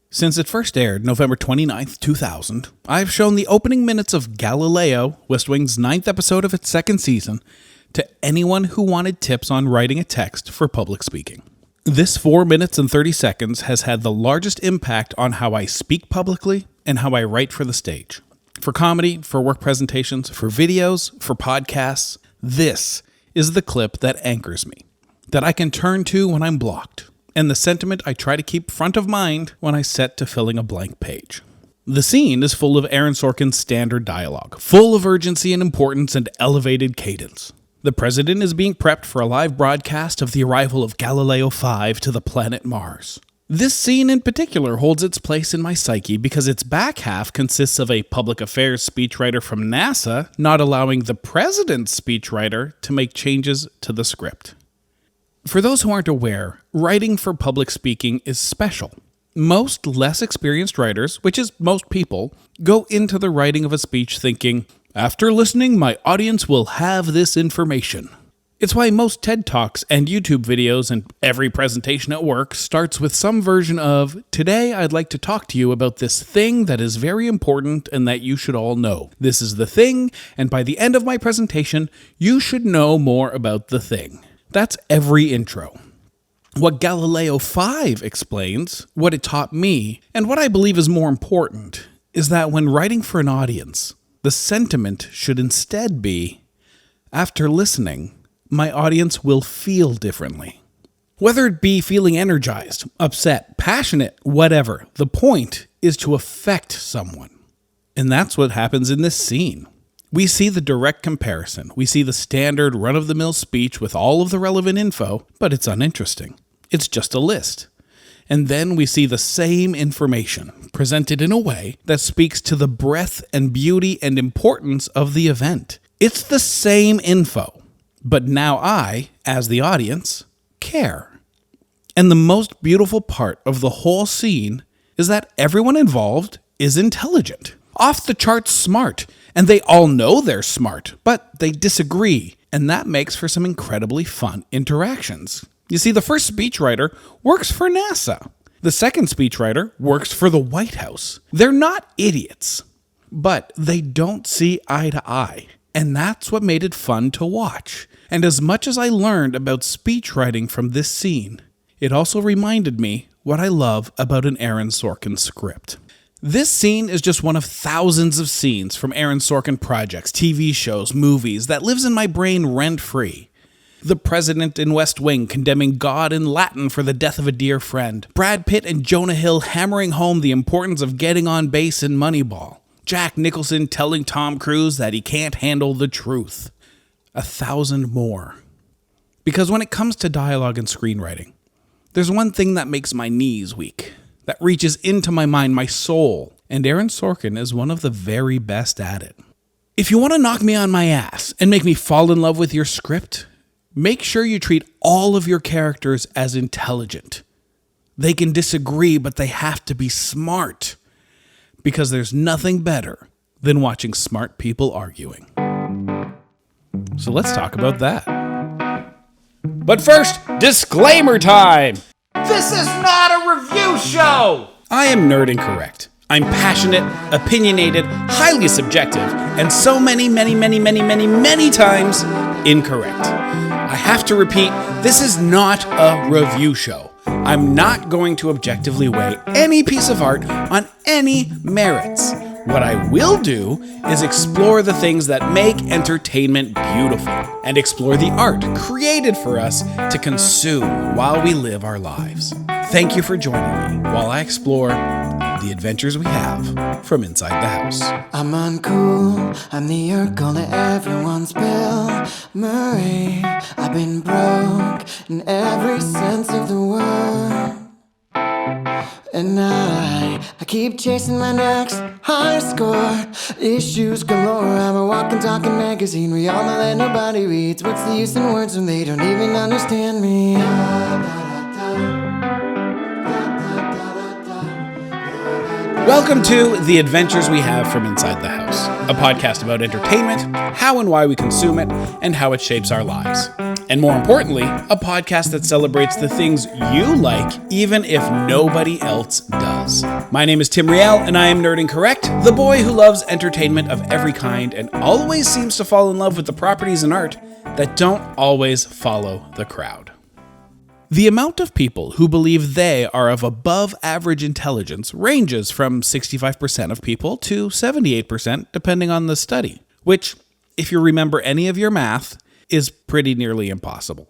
Since it first aired November 29th, 2000, I've shown the opening minutes of Galileo, West Wing's 9th episode of its second season, to anyone who wanted tips on writing a text for public speaking. This 4 minutes and 30 seconds has had the largest impact on how I speak publicly and how I write for the stage. For comedy, for work presentations, for videos, for podcasts, this is the clip that anchors me, that I can turn to when I'm blocked, and the sentiment I try to keep front of mind when I set to filling a blank page. The scene is full of Aaron Sorkin's standard dialogue, full of urgency and importance and elevated cadence. The president is being prepped for a live broadcast of the arrival of Galileo 5 to the planet Mars. This scene in particular holds its place in my psyche because its back half consists of a public affairs speechwriter from NASA not allowing the president's speechwriter to make changes to the script. For those who aren't aware, writing for public speaking is special. Most less experienced writers, which is most people, go into the writing of a speech thinking, after listening, my audience will have this information. It's why most TED Talks and YouTube videos and every presentation at work starts with some version of, today I'd like to talk to you about this thing that is very important and that you should all know. This is the thing, and by the end of my presentation, you should know more about the thing. That's every intro. What Galileo 5 explains, what it taught me, and what I believe is more important, is that when writing for an audience, the sentiment should instead be, after listening, my audience will feel differently. Whether it be feeling energized, upset, passionate, whatever, the point is to affect someone. And that's what happens in this scene. We see the direct comparison. We see the standard run-of-the-mill speech with all of the relevant info, but it's uninteresting. It's just a list. And then we see the same information presented in a way that speaks to the breadth and beauty and importance of the event. It's the same info, but now I, as the audience, care. And the most beautiful part of the whole scene is that everyone involved is intelligent, off the charts smart, and they all know they're smart, but they disagree, and that makes for some incredibly fun interactions. You see, the first speechwriter works for NASA. The second speechwriter works for the White House. They're not idiots, but they don't see eye to eye, and that's what made it fun to watch. And as much as I learned about speechwriting from this scene, it also reminded me what I love about an Aaron Sorkin script. This scene is just one of thousands of scenes from Aaron Sorkin projects, TV shows, movies that lives in my brain rent-free. The president in West Wing condemning God in Latin for the death of a dear friend. Brad Pitt and Jonah Hill hammering home the importance of getting on base in Moneyball. Jack Nicholson telling Tom Cruise that he can't handle the truth. 1,000 more. Because when it comes to dialogue and screenwriting, there's one thing that makes my knees weak, that reaches into my mind, my soul, and Aaron Sorkin is one of the very best at it. If you want to knock me on my ass and make me fall in love with your script, make sure you treat all of your characters as intelligent. They can disagree, but they have to be smart, because there's nothing better than watching smart people arguing. So let's talk about that. But first, disclaimer time! This is not a review show! I am nerd incorrect. I'm passionate, opinionated, highly subjective, and so many times incorrect. I have to repeat, this is not a review show. I'm not going to objectively weigh any piece of art on any merits. What I will do is explore the things that make entertainment beautiful and explore the art created for us to consume while we live our lives. Thank you for joining me while I explore the adventures we have from inside the house. I'm uncool, I'm the Urkel of everyone's Bill Murray. I've been broke in every sense of the word. And I keep chasing my next high score. Issues galore, I'm a walking, talking magazine. We all know that nobody reads. What's the use in words when they don't even understand me? Welcome to The Adventures We Have from Inside the House, a podcast about entertainment, how and why we consume it, and how it shapes our lives. And more importantly, a podcast that celebrates the things you like, even if nobody else does. My name is Tim Riel, and I am Nerding Correct, the boy who loves entertainment of every kind and always seems to fall in love with the properties in art that don't always follow the crowd. The amount of people who believe they are of above average intelligence ranges from 65% of people to 78%, depending on the study, which, if you remember any of your math, is pretty nearly impossible.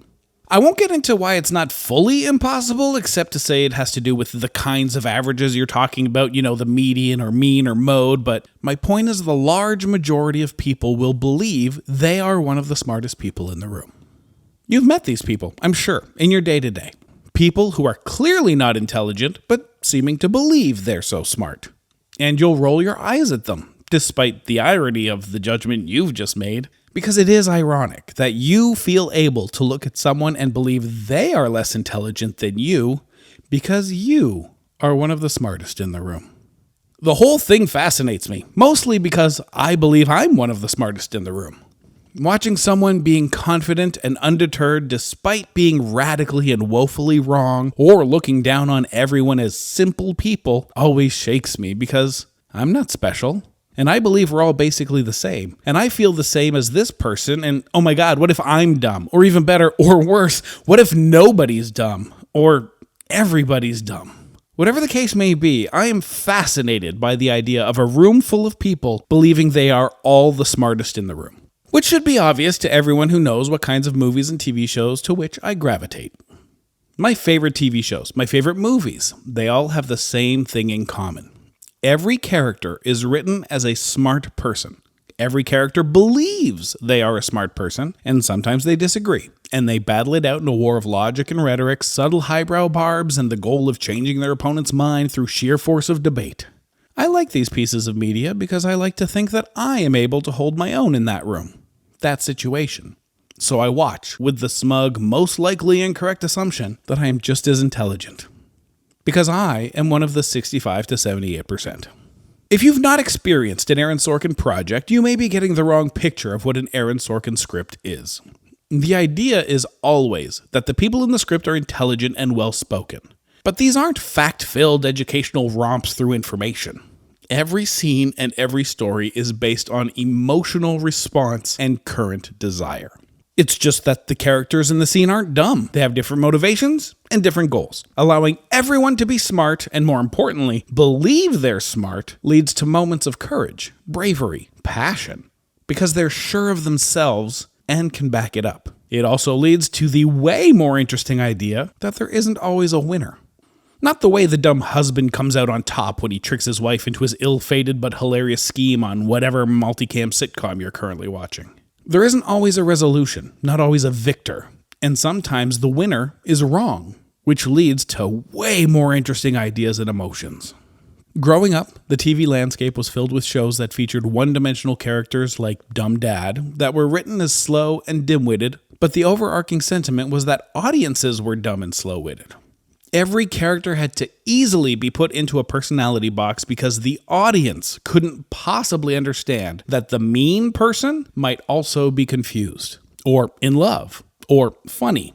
I won't get into why it's not fully impossible, except to say it has to do with the kinds of averages you're talking about, the median or mean or mode, but my point is the large majority of people will believe they are one of the smartest people in the room. You've met these people, I'm sure, in your day-to-day. People who are clearly not intelligent, but seeming to believe they're so smart. And you'll roll your eyes at them, despite the irony of the judgment you've just made. Because it is ironic that you feel able to look at someone and believe they are less intelligent than you because you are one of the smartest in the room. The whole thing fascinates me, mostly because I believe I'm one of the smartest in the room. Watching someone being confident and undeterred despite being radically and woefully wrong or looking down on everyone as simple people always shakes me because I'm not special. And I believe we're all basically the same. And I feel the same as this person. And oh my God, what if I'm dumb? Or even better, or worse, what if nobody's dumb? Or everybody's dumb? Whatever the case may be, I am fascinated by the idea of a room full of people believing they are all the smartest in the room. Which should be obvious to everyone who knows what kinds of movies and TV shows to which I gravitate. My favorite TV shows, my favorite movies, they all have the same thing in common. Every character is written as a smart person. Every character believes they are a smart person, and sometimes they disagree, and they battle it out in a war of logic and rhetoric, subtle highbrow barbs, and the goal of changing their opponent's mind through sheer force of debate. I like these pieces of media because I like to think that I am able to hold my own in that room, that situation. So I watch with the smug, most likely incorrect assumption that I am just as intelligent. Because I am one of the 65 to 78%. If you've not experienced an Aaron Sorkin project, you may be getting the wrong picture of what an Aaron Sorkin script is. The idea is always that the people in the script are intelligent and well-spoken. But these aren't fact-filled educational romps through information. Every scene and every story is based on emotional response and current desire. It's just that the characters in the scene aren't dumb. They have different motivations and different goals. Allowing everyone to be smart, and more importantly, believe they're smart, leads to moments of courage, bravery, passion, because they're sure of themselves and can back it up. It also leads to the way more interesting idea that there isn't always a winner. Not the way the dumb husband comes out on top when he tricks his wife into his ill-fated but hilarious scheme on whatever multicam sitcom you're currently watching. There isn't always a resolution, not always a victor, and sometimes the winner is wrong, which leads to way more interesting ideas and emotions. Growing up, the TV landscape was filled with shows that featured one-dimensional characters like Dumb Dad that were written as slow and dim-witted, but the overarching sentiment was that audiences were dumb and slow-witted. Every character had to easily be put into a personality box because the audience couldn't possibly understand that the mean person might also be confused, or in love, or funny.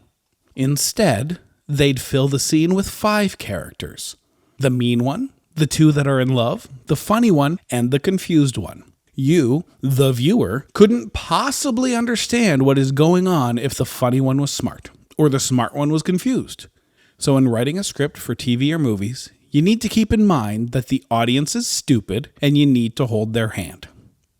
Instead, they'd fill the scene with 5 characters. The mean one, the 2 that are in love, the funny one, and the confused one. You, the viewer, couldn't possibly understand what is going on if the funny one was smart, or the smart one was confused. So in writing a script for TV or movies, you need to keep in mind that the audience is stupid and you need to hold their hand.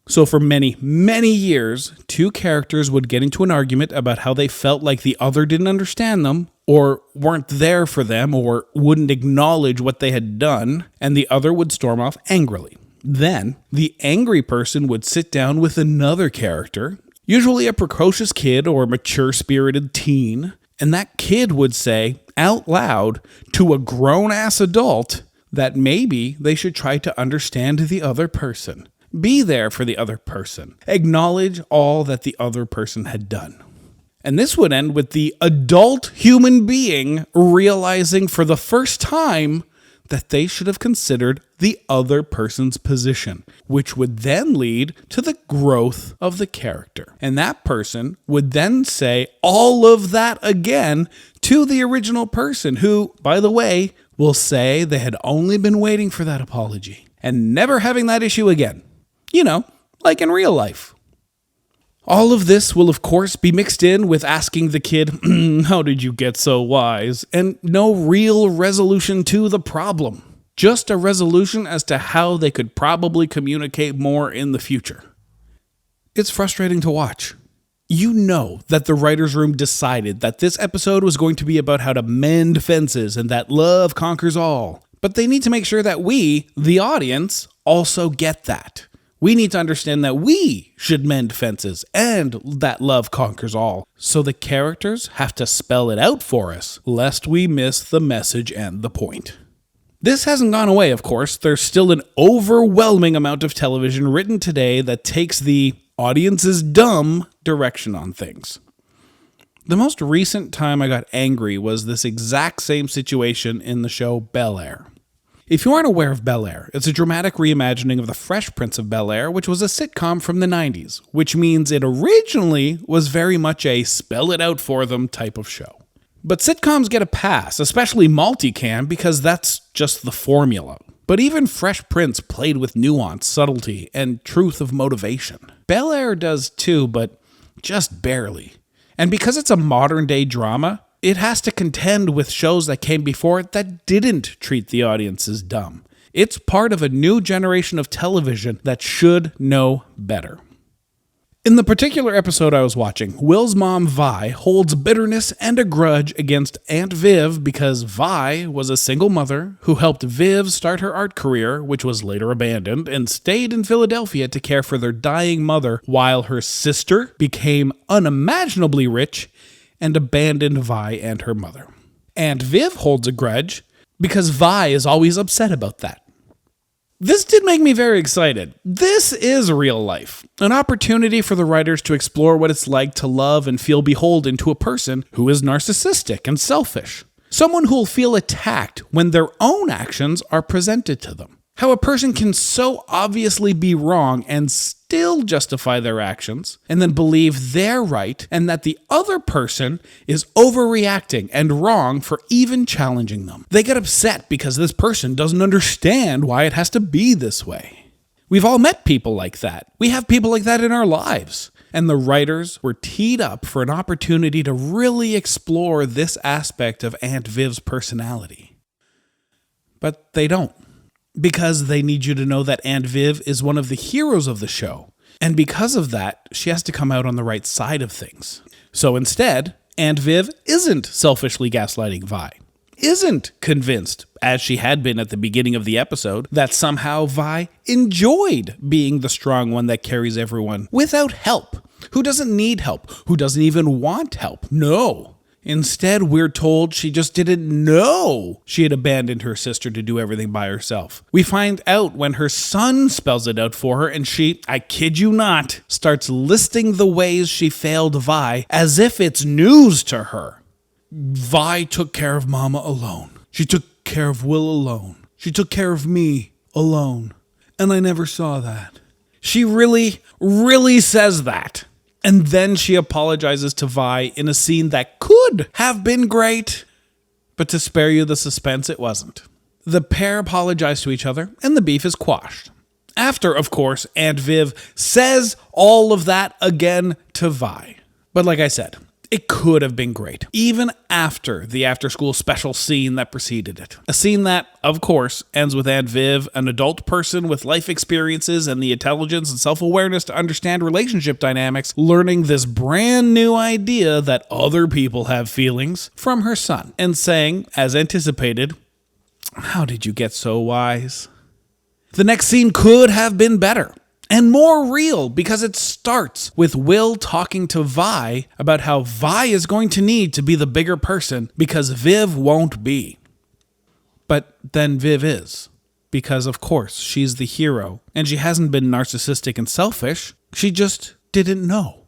So for many, many years, 2 characters would get into an argument about how they felt like the other didn't understand them, or weren't there for them, or wouldn't acknowledge what they had done, and the other would storm off angrily. Then, the angry person would sit down with another character, usually a precocious kid or a mature-spirited teen, and that kid would say, out loud, to a grown-ass adult, that maybe they should try to understand the other person. Be there for the other person. Acknowledge all that the other person had done. And this would end with the adult human being realizing for the first time that they should have considered the other person's position, which would then lead to the growth of the character. And that person would then say all of that again to the original person who, by the way, will say they had only been waiting for that apology and never having that issue again. You know, like in real life. All of this will, of course, be mixed in with asking the kid, how did you get so wise? And no real resolution to the problem. Just a resolution as to how they could probably communicate more in the future. It's frustrating to watch. You know that the writer's room decided that this episode was going to be about how to mend fences and that love conquers all. But they need to make sure that we, the audience, also get that. We need to understand that we should mend fences and that love conquers all. So the characters have to spell it out for us, lest we miss the message and the point. This hasn't gone away, of course. There's still an overwhelming amount of television written today that takes the audience is dumb direction on things. The most recent time I got angry was this exact same situation in the show Bel-Air. If you aren't aware of Bel-Air, it's a dramatic reimagining of The Fresh Prince of Bel-Air, which was a sitcom from the 90s, which means it originally was very much a spell it out for them type of show. But sitcoms get a pass, especially multicam, because that's just the formula. But even Fresh Prince played with nuance, subtlety, and truth of motivation. Bel-Air does too, but just barely. And because it's a modern-day drama, it has to contend with shows that came before it that didn't treat the audience as dumb. It's part of a new generation of television that should know better. In the particular episode I was watching, Will's mom, Vi, holds bitterness and a grudge against Aunt Viv because Vi was a single mother who helped Viv start her art career, which was later abandoned, and stayed in Philadelphia to care for their dying mother while her sister became unimaginably rich and abandoned Vi and her mother. Aunt Viv holds a grudge because Vi is always upset about that. This did make me very excited. This is real life. An opportunity for the writers to explore what it's like to love and feel beholden to a person who is narcissistic and selfish. Someone who will feel attacked when their own actions are presented to them. How a person can so obviously be wrong and still justify their actions, and then believe they're right, and that the other person is overreacting and wrong for even challenging them. They get upset because this person doesn't understand why it has to be this way. We've all met people like that. We have people like that in our lives. And the writers were teed up for an opportunity to really explore this aspect of Aunt Viv's personality. But they don't. Because they need you to know that Aunt Viv is one of the heroes of the show. And because of that, she has to come out on the right side of things. So instead, Aunt Viv isn't selfishly gaslighting Vi. Isn't convinced, as she had been at the beginning of the episode, that somehow Vi enjoyed being the strong one that carries everyone without help. Who doesn't need help? Who doesn't even want help? No. Instead, we're told she just didn't know she had abandoned her sister to do everything by herself. We find out when her son spells it out for her and she, I kid you not, starts listing the ways she failed Vi as if it's news to her. Vi took care of Mama alone. She took care of Will alone. She took care of me alone. And I never saw that. She really, really says that. And then she apologizes to Vi in a scene that could have been great, but to spare you the suspense, it wasn't. The pair apologize to each other, and the beef is quashed. After, of course, Aunt Viv says all of that again to Vi. But like I said, it could have been great, even after the after-school special scene that preceded it. A scene that, of course, ends with Aunt Viv, an adult person with life experiences and the intelligence and self-awareness to understand relationship dynamics, learning this brand new idea that other people have feelings from her son, and saying, as anticipated, how did you get so wise? The next scene could have been better. And more real, because it starts with Will talking to Vi about how Vi is going to need to be the bigger person because Viv won't be. But then Viv is. Because, of course, she's the hero. And she hasn't been narcissistic and selfish. She just didn't know.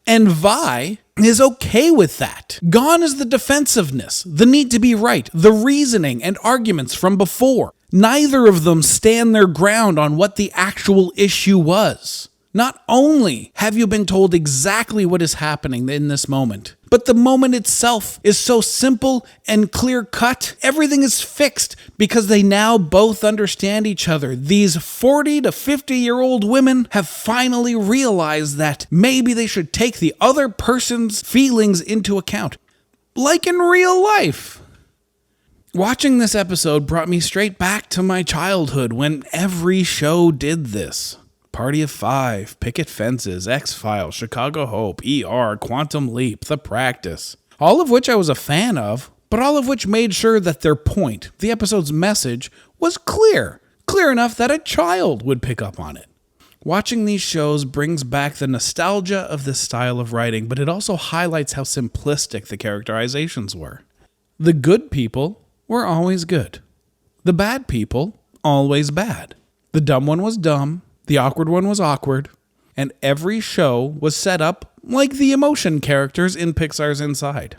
And Vi is okay with that. Gone is the defensiveness, the need to be right, the reasoning and arguments from before. Neither of them stand their ground on what the actual issue was. Not only have you been told exactly what is happening in this moment, but the moment itself is so simple and clear-cut. Everything is fixed because they now both understand each other. These 40 to 50-year-old women have finally realized that maybe they should take the other person's feelings into account, like in real life. Watching this episode brought me straight back to my childhood when every show did this. Party of Five, Picket Fences, X-Files, Chicago Hope, ER, Quantum Leap, The Practice. All of which I was a fan of, but all of which made sure that their point, the episode's message, was clear. Clear enough that a child would pick up on it. Watching these shows brings back the nostalgia of this style of writing, but it also highlights how simplistic the characterizations were. The good people were always good. The bad people, always bad. The dumb one was dumb. The awkward one was awkward, and every show was set up like the emotion characters in Pixar's Inside.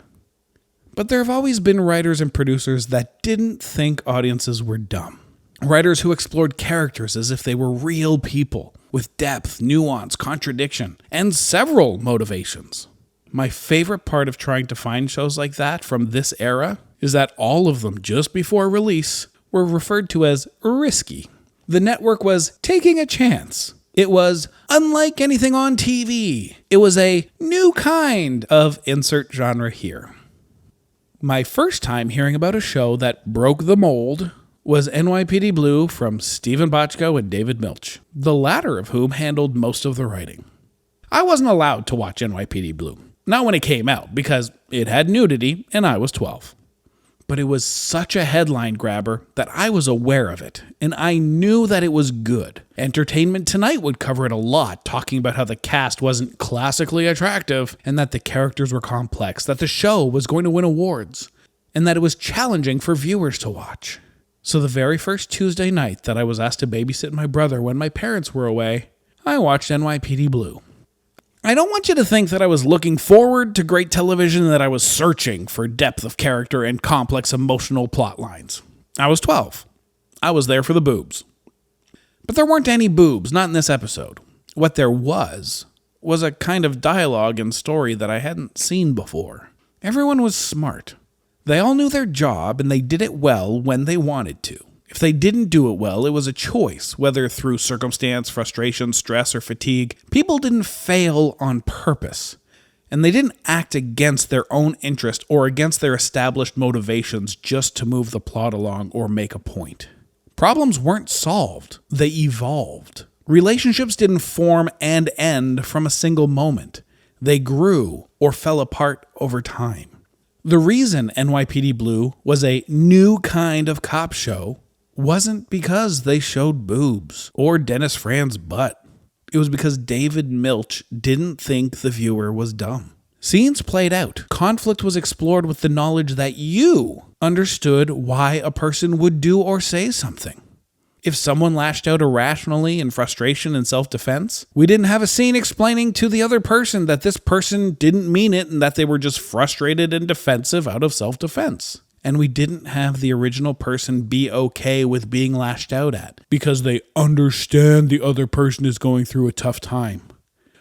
But there have always been writers and producers that didn't think audiences were dumb. Writers who explored characters as if they were real people, with depth, nuance, contradiction, and several motivations. My favorite part of trying to find shows like that from this era is that all of them, just before release, were referred to as risky. The network was taking a chance. It was unlike anything on TV. It was a new kind of insert genre here. My first time hearing about a show that broke the mold was NYPD Blue from Stephen Bochco and David Milch, the latter of whom handled most of the writing. I wasn't allowed to watch NYPD Blue, not when it came out, because it had nudity and I was 12. But it was such a headline grabber that I was aware of it, and I knew that it was good. Entertainment Tonight would cover it a lot, talking about how the cast wasn't classically attractive, and that the characters were complex, that the show was going to win awards, and that it was challenging for viewers to watch. So the very first Tuesday night that I was asked to babysit my brother when my parents were away, I watched NYPD Blue. I don't want you to think that I was looking forward to great television and that I was searching for depth of character and complex emotional plot lines. I was 12. I was there for the boobs. But there weren't any boobs, not in this episode. What there was a kind of dialogue and story that I hadn't seen before. Everyone was smart. They all knew their job and they did it well when they wanted to. If they didn't do it well, it was a choice, whether through circumstance, frustration, stress, or fatigue. People didn't fail on purpose, and they didn't act against their own interest or against their established motivations just to move the plot along or make a point. Problems weren't solved, they evolved. Relationships didn't form and end from a single moment. They grew or fell apart over time. The reason NYPD Blue was a new kind of cop show wasn't because they showed boobs or Dennis Fran's butt. It was because David Milch didn't think the viewer was dumb. Scenes played out. Conflict was explored with the knowledge that you understood why a person would do or say something. If someone lashed out irrationally in frustration and self-defense, we didn't have a scene explaining to the other person that this person didn't mean it and that they were just frustrated and defensive out of self-defense. And we didn't have the original person be okay with being lashed out at because they understand the other person is going through a tough time.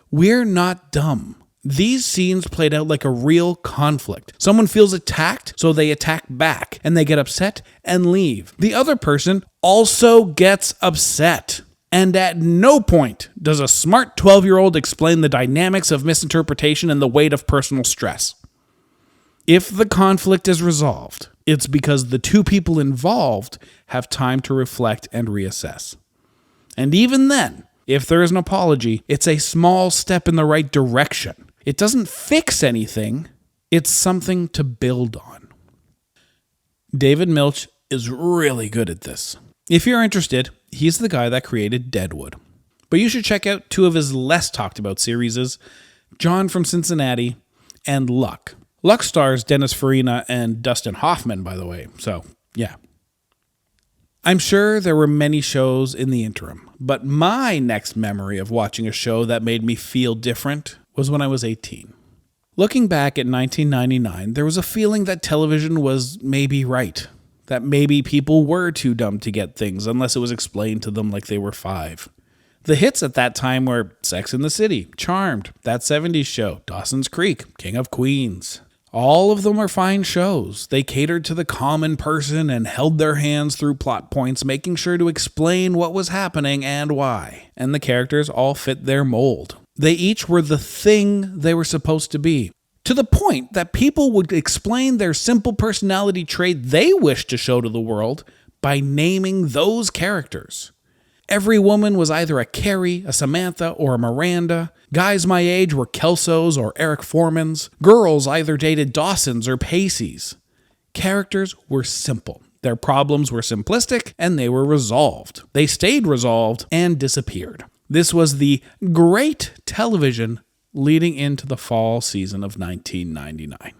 We're not dumb. These scenes played out like a real conflict. Someone feels attacked, so they attack back, and they get upset and leave. The other person also gets upset. And at no point does a smart 12-year-old explain the dynamics of misinterpretation and the weight of personal stress. If the conflict is resolved, it's because the two people involved have time to reflect and reassess. And even then, if there is an apology, it's a small step in the right direction. It doesn't fix anything, it's something to build on. David Milch is really good at this. If you're interested, he's the guy that created Deadwood. But you should check out two of his less talked about series, John from Cincinnati and Luck. Luck stars Dennis Farina and Dustin Hoffman, by the way, so yeah. I'm sure there were many shows in the interim, but my next memory of watching a show that made me feel different was when I was 18. Looking back at 1999, there was a feeling that television was maybe right. That maybe people were too dumb to get things unless it was explained to them like they were 5. The hits at that time were Sex and the City, Charmed, That 70s Show, Dawson's Creek, King of Queens. All of them were fine shows. They catered to the common person and held their hands through plot points, making sure to explain what was happening and why. And the characters all fit their mold. They each were the thing they were supposed to be. To the point that people would explain their simple personality trait they wished to show to the world by naming those characters. Every woman was either a Carrie, a Samantha, or a Miranda. Guys my age were Kelsos or Eric Formans. Girls either dated Dawsons or Paceys. Characters were simple. Their problems were simplistic, and they were resolved. They stayed resolved and disappeared. This was the great television leading into the fall season of 1999.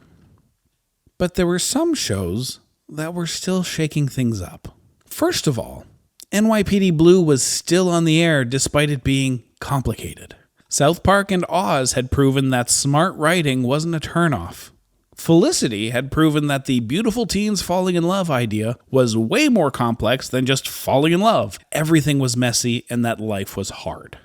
But there were some shows that were still shaking things up. First of all, NYPD Blue was still on the air despite it being complicated. South Park and Oz had proven that smart writing wasn't a turnoff. Felicity had proven that the beautiful teens falling in love idea was way more complex than just falling in love. Everything was messy and that life was hard.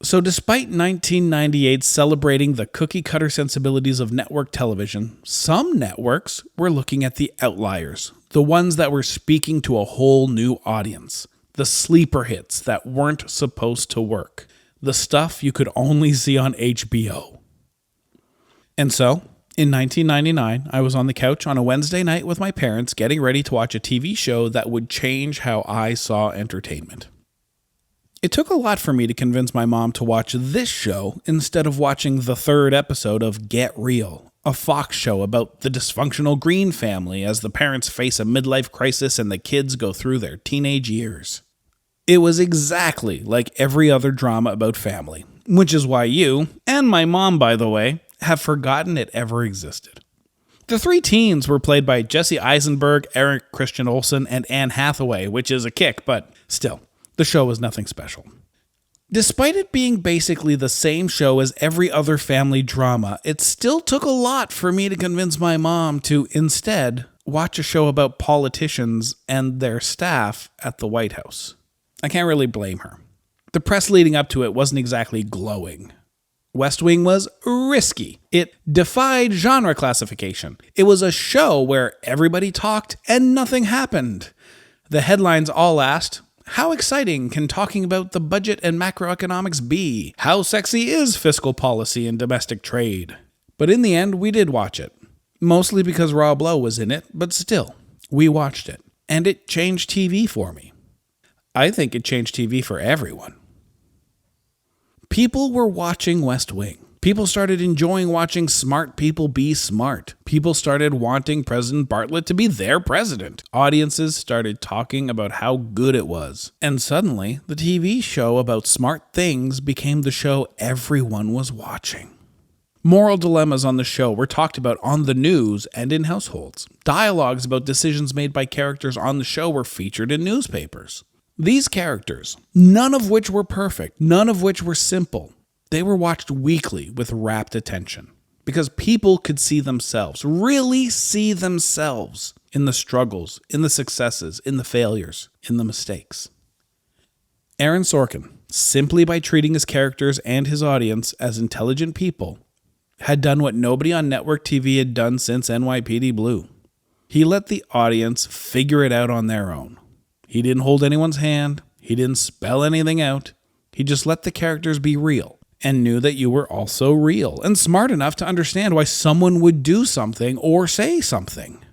So despite 1998 celebrating the cookie-cutter sensibilities of network television, some networks were looking at the outliers, the ones that were speaking to a whole new audience, the sleeper hits that weren't supposed to work, the stuff you could only see on HBO. And so, in 1999, I was on the couch on a Wednesday night with my parents getting ready to watch a TV show that would change how I saw entertainment. It took a lot for me to convince my mom to watch this show instead of watching the 3rd episode of Get Real, a Fox show about the dysfunctional Green family as the parents face a midlife crisis and the kids go through their teenage years. It was exactly like every other drama about family, which is why you, and my mom by the way, have forgotten it ever existed. The 3 teens were played by Jesse Eisenberg, Eric Christian Olsen, and Anne Hathaway, which is a kick, but still. The show was nothing special. Despite it being basically the same show as every other family drama, it still took a lot for me to convince my mom to instead watch a show about politicians and their staff at the White House. I can't really blame her. The press leading up to it wasn't exactly glowing. West Wing was risky. It defied genre classification. It was a show where everybody talked and nothing happened. The headlines all asked, how exciting can talking about the budget and macroeconomics be? How sexy is fiscal policy and domestic trade? But in the end, we did watch it. Mostly because Rob Lowe was in it, but still, we watched it. And it changed TV for me. I think it changed TV for everyone. People were watching West Wing. People started enjoying watching smart people be smart. People started wanting President Bartlet to be their president. Audiences started talking about how good it was. And suddenly, the TV show about smart things became the show everyone was watching. Moral dilemmas on the show were talked about on the news and in households. Dialogues about decisions made by characters on the show were featured in newspapers. These characters, none of which were perfect, none of which were simple, they were watched weekly with rapt attention because people could see themselves, really see themselves in the struggles, in the successes, in the failures, in the mistakes. Aaron Sorkin, simply by treating his characters and his audience as intelligent people, had done what nobody on network TV had done since NYPD Blue. He let the audience figure it out on their own. He didn't hold anyone's hand. He didn't spell anything out. He just let the characters be real. And knew that you were also real and smart enough to understand why someone would do something or say something.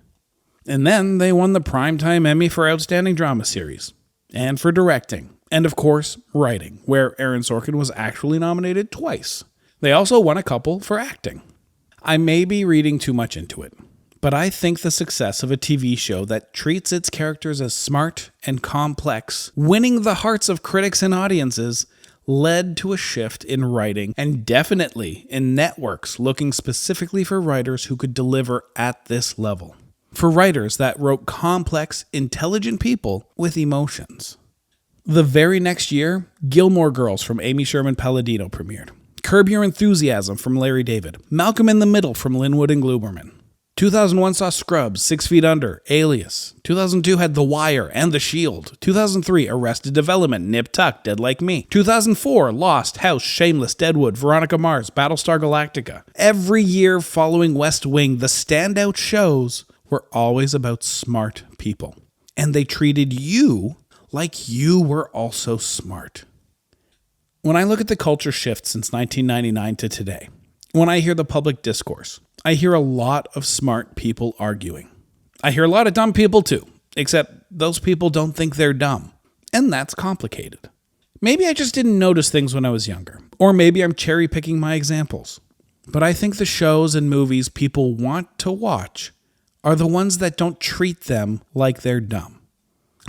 And then they won the Primetime Emmy for Outstanding Drama Series, and for directing, and of course, writing, where Aaron Sorkin was actually nominated twice. They also won a couple for acting. I may be reading too much into it, but I think the success of a TV show that treats its characters as smart and complex, winning the hearts of critics and audiences, led to a shift in writing and definitely in networks looking specifically for writers who could deliver at this level. For writers that wrote complex, intelligent people with emotions. The very next year, Gilmore Girls from Amy Sherman Palladino premiered. Curb Your Enthusiasm from Larry David, Malcolm in the Middle from Linwood and Gluberman. 2001 saw Scrubs, 6 Feet Under, Alias. 2002 had The Wire and The Shield. 2003, Arrested Development, Nip Tuck, Dead Like Me. 2004, Lost, House, Shameless, Deadwood, Veronica Mars, Battlestar Galactica. Every year following West Wing, the standout shows were always about smart people. And they treated you like you were also smart. When I look at the culture shift since 1999 to today, when I hear the public discourse, I hear a lot of smart people arguing. I hear a lot of dumb people too, except those people don't think they're dumb. And that's complicated. Maybe I just didn't notice things when I was younger, or maybe I'm cherry picking my examples. But I think the shows and movies people want to watch are the ones that don't treat them like they're dumb.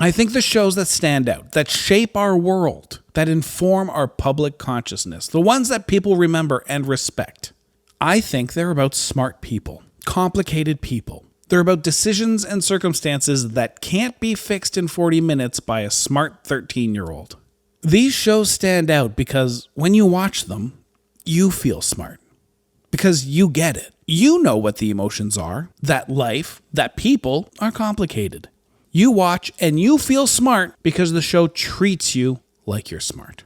I think the shows that stand out, that shape our world, that inform our public consciousness, the ones that people remember and respect, I think they're about smart people, complicated people. They're about decisions and circumstances that can't be fixed in 40 minutes by a smart 13-year-old. These shows stand out because when you watch them, you feel smart. Because you get it. You know what the emotions are, that life, that people are complicated. You watch and you feel smart because the show treats you like you're smart.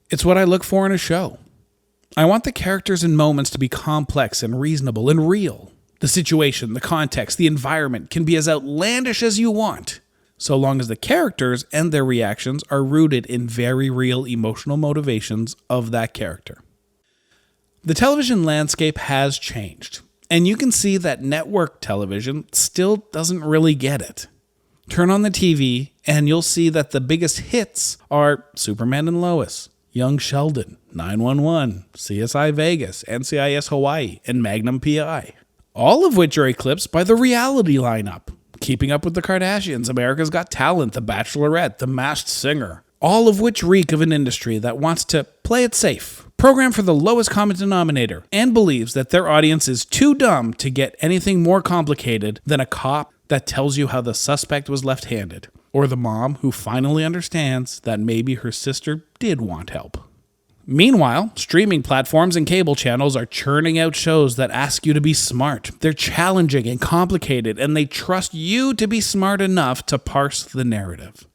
It's what I look for in a show. I want the characters and moments to be complex and reasonable and real. The situation, the context, the environment can be as outlandish as you want, so long as the characters and their reactions are rooted in very real emotional motivations of that character. The television landscape has changed, and you can see that network television still doesn't really get it. Turn on the TV, and you'll see that the biggest hits are Superman and Lois, Young Sheldon, 911, CSI Vegas, NCIS Hawaii, and Magnum PI. All of which are eclipsed by the reality lineup. Keeping Up with the Kardashians, America's Got Talent, The Bachelorette, The Masked Singer. All of which reek of an industry that wants to play it safe, program for the lowest common denominator, and believes that their audience is too dumb to get anything more complicated than a cop that tells you how the suspect was left-handed, or the mom who finally understands that maybe her sister did want help. Meanwhile, streaming platforms and cable channels are churning out shows that ask you to be smart. They're challenging and complicated, and they trust you to be smart enough to parse the narrative.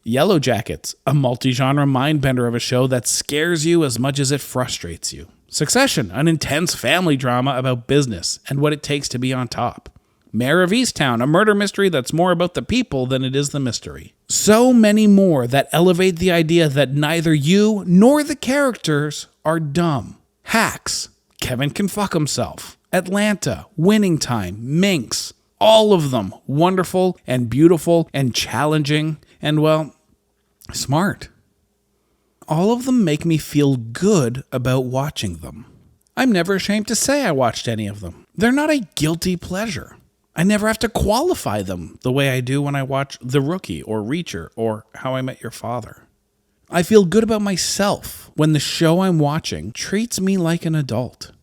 Yellow Jackets, a multi-genre mindbender of a show that scares you as much as it frustrates you. Succession, an intense family drama about business and what it takes to be on top. Mayor of Easttown, a murder mystery that's more about the people than it is the mystery. So many more that elevate the idea that neither you nor the characters are dumb. Hacks, Kevin Can Fuck Himself, Atlanta, Winning Time, Minx, all of them wonderful and beautiful and challenging and, well, smart. All of them make me feel good about watching them. I'm never ashamed to say I watched any of them. They're not a guilty pleasure. I never have to qualify them the way I do when I watch The Rookie or Reacher or How I Met Your Father. I feel good about myself when the show I'm watching treats me like an adult.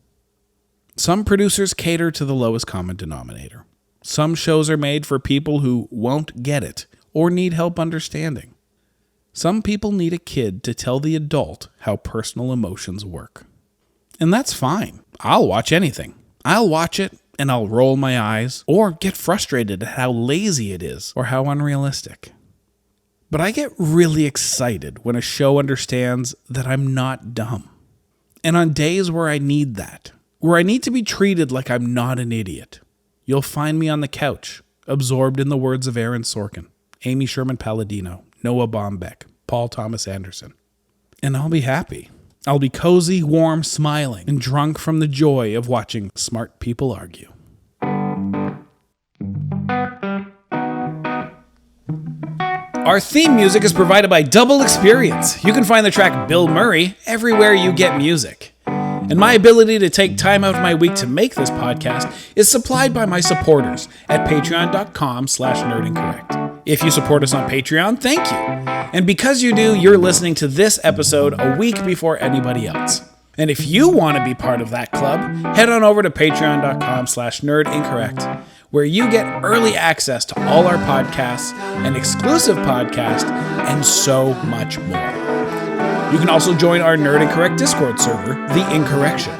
Some producers cater to the lowest common denominator. Some shows are made for people who won't get it or need help understanding. Some people need a kid to tell the adult how personal emotions work. And that's fine. I'll watch anything. I'll watch it and I'll roll my eyes or get frustrated at how lazy it is or how unrealistic. But I get really excited when a show understands that I'm not dumb. And on days where I need that, where I need to be treated like I'm not an idiot, you'll find me on the couch, absorbed in the words of Aaron Sorkin, Amy Sherman Palladino, Noah Baumbach, Paul Thomas Anderson. And I'll be happy. I'll be cozy, warm, smiling, and drunk from the joy of watching smart people argue. Our theme music is provided by Double Experience. You can find the track Bill Murray everywhere you get music. And my ability to take time out of my week to make this podcast is supplied by my supporters at patreon.com/nerdincorrect. If you support us on Patreon, thank you. And because you do, you're listening to this episode a week before anybody else. And if you want to be part of that club, head on over to patreon.com/nerdincorrect, where you get early access to all our podcasts, an exclusive podcast, and so much more. You can also join our Nerd Incorrect Discord server, The Incorrection,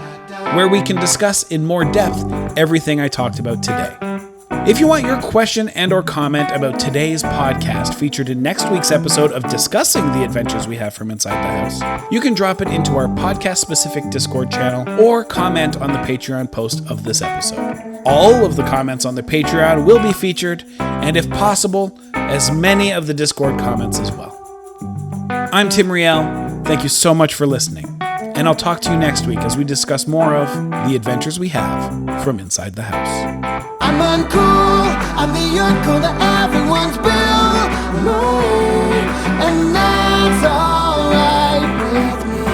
where we can discuss in more depth everything I talked about today. If you want your question and or comment about today's podcast featured in next week's episode of discussing the adventures we have from inside the house, you can drop it into our podcast-specific Discord channel or comment on the Patreon post of this episode. All of the comments on the Patreon will be featured, and if possible, as many of the Discord comments as well. I'm Tim Riel. Thank you so much for listening, and I'll talk to you next week as we discuss more of the adventures we have from inside the house. I'm uncool, I'm the uncool that everyone's built me, and that's alright with me,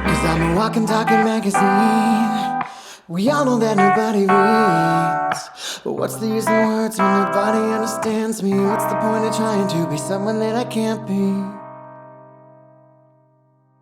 'cause I'm a walking, talking magazine. We all know that nobody reads, but what's the use in words when nobody understands me? What's the point of trying to be someone that I can't be?